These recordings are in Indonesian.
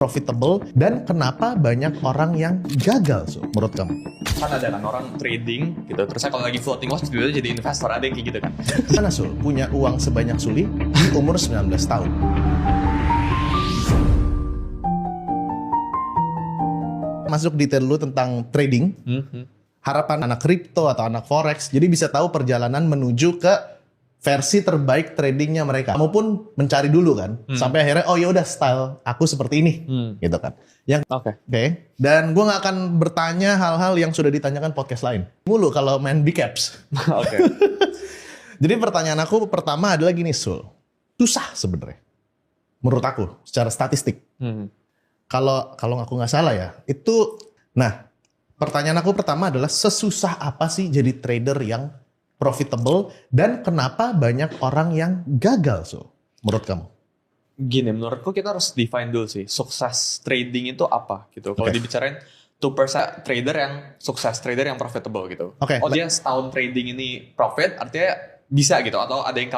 profitable, dan kenapa banyak orang yang gagal, so, menurut kamu? Kan ada kan orang trading gitu, terusnya kalau lagi floating loss gitu jadi investor, ada yang kayak gitu kan. Mana Sul punya uang sebanyak Suli di umur 19 tahun? Masuk detail dulu tentang trading, harapan anak kripto atau anak forex, jadi bisa tahu perjalanan menuju ke versi terbaik tradingnya mereka. Kamu pun mencari dulu kan, sampai akhirnya oh ya udah style aku seperti ini, gitu kan. Yang Oke. Dan gue nggak akan bertanya hal-hal yang sudah ditanyakan podcast lain. Mulu kalau main big caps. Oke. Jadi pertanyaan aku pertama adalah gini, Sul. Susah sebenarnya. Menurut aku, secara statistik. Kalau aku nggak salah ya, itu, nah, pertanyaan aku pertama adalah sesusah apa sih jadi trader yang profitable dan kenapa banyak orang yang gagal, Sul? Menurut kamu? Gini, menurutku kita harus define dulu sih, sukses trading itu apa gitu. Kalau Oke. dibicarain 2% trader yang sukses, trader yang profitable gitu. Oke. Oh dia setahun trading ini profit, artinya bisa gitu. Atau ada yang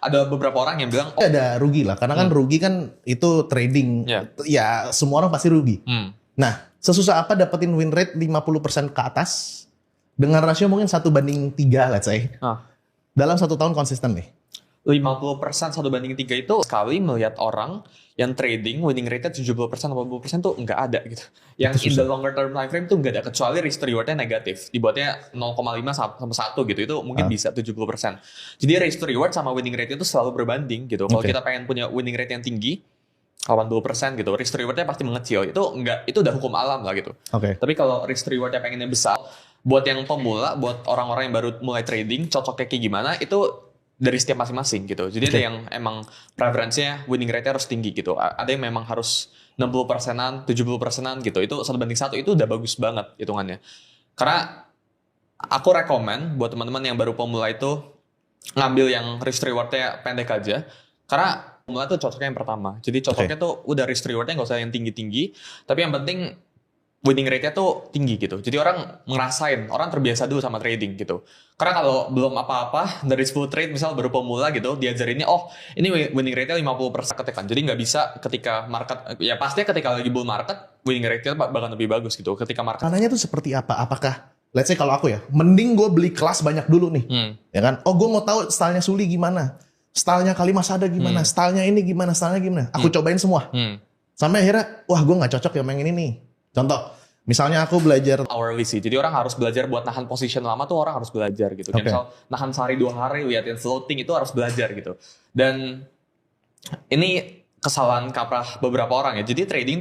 ada beberapa orang yang bilang, oh Ada rugi lah, karena kan rugi kan itu trading. Ya. Ya, semua orang pasti rugi. Nah, sesusah apa dapetin win rate 50% ke atas dengan rasio mungkin 1/3, let's say. Dalam 1 tahun konsisten nih. 50% 1/3 itu sekali melihat orang yang trading winning rate-nya 70%, 80% tuh nggak ada gitu. Yang in the longer term time frame tuh nggak ada, kecuali risk to reward-nya negatif. Dibuatnya 0,5 sampai 1 gitu, itu mungkin bisa 70%. Jadi risk to reward sama winning rate itu selalu berbanding gitu. Kalau kita pengen punya winning rate yang tinggi, 80% gitu, risk to reward-nya pasti mengecil. Itu udah hukum alam lah gitu. Tapi kalau risk to reward-nya pengennya besar, buat yang pemula, buat orang-orang yang baru mulai trading, cocoknya kayak gimana, itu dari setiap masing-masing gitu. Jadi ada yang emang preferensinya winning rate-nya harus tinggi gitu. Ada yang memang harus 60%-an, 70%-an gitu. Itu 1/1, itu udah bagus banget hitungannya. Karena aku rekomen buat teman-teman yang baru pemula itu ngambil yang risk reward-nya pendek aja. Karena pemula tuh cocoknya yang pertama. Jadi cocoknya tuh udah risk reward-nya nggak usah yang tinggi-tinggi. Tapi yang penting winning rate-nya tuh tinggi gitu. Jadi orang orang terbiasa dulu sama trading gitu. Karena kalau belum apa-apa, dari 10 trade misal baru pemula gitu, diajarinnya, oh ini winning rate-nya 50% kan. Jadi nggak bisa ketika market, ya pastinya ketika lagi bull market, winning rate-nya bakal lebih bagus gitu. Ketika market. Kanannya tuh seperti apa? Apakah, let's say kalau aku ya, mending gue beli kelas banyak dulu nih. Ya kan? Oh gue mau tahu stylenya Suli gimana. Stylenya Kalimas ada gimana. Stylenya ini gimana. Stylenya gimana. Aku cobain semua. Sampai akhirnya, wah gue nggak cocok yang ini nih. Contoh, misalnya aku belajar hourly sih. Jadi orang harus belajar buat nahan position lama tuh, orang harus belajar gitu. Kayak misal nahan sehari 2 hari, liatin floating, itu harus belajar gitu. Dan ini kesalahan kaprah beberapa orang ya. Jadi trading